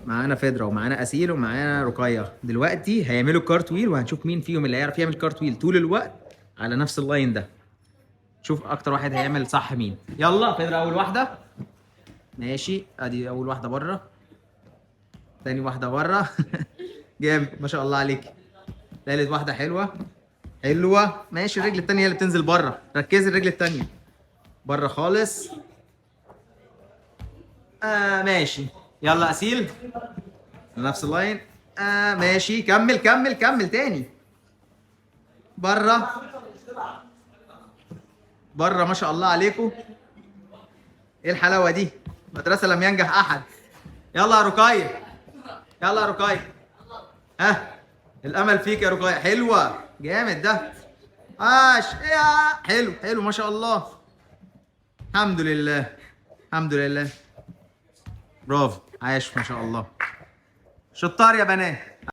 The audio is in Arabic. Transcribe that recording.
معانا فيدرا ومعانا اسيل ومعانا رقية. دلوقتي هيعملوا كارتويل وهنشوف مين فيهم اللي هيعرف يعمل كارتويل طول الوقت على نفس اللاين ده. شوف اكتر واحد هيعمل صح مين. يلا فيدرا اول واحدة. ماشي، ادي اول واحدة بره. تاني واحدة بره. جامد ما شاء الله عليك. تالت واحدة حلوة. حلوة ماشي. الرجل التانية هي اللي بتنزل بره، ركزي الرجل التانية بره خالص. ماشي. يلا اسيل نفس اللاين. ماشي، كمل كمل كمل تاني. بره بره ما شاء الله عليكم. ايه الحلاوه دي؟ مدرسه لم ينجح احد. يلا يا رقية. يلا يا رقية. ها، الامل فيك يا رقية. حلوه جامد ده. يا حلو حلو ما شاء الله. الحمد لله الحمد لله. برافو، عاش ما شاء الله. شطار يا بنات.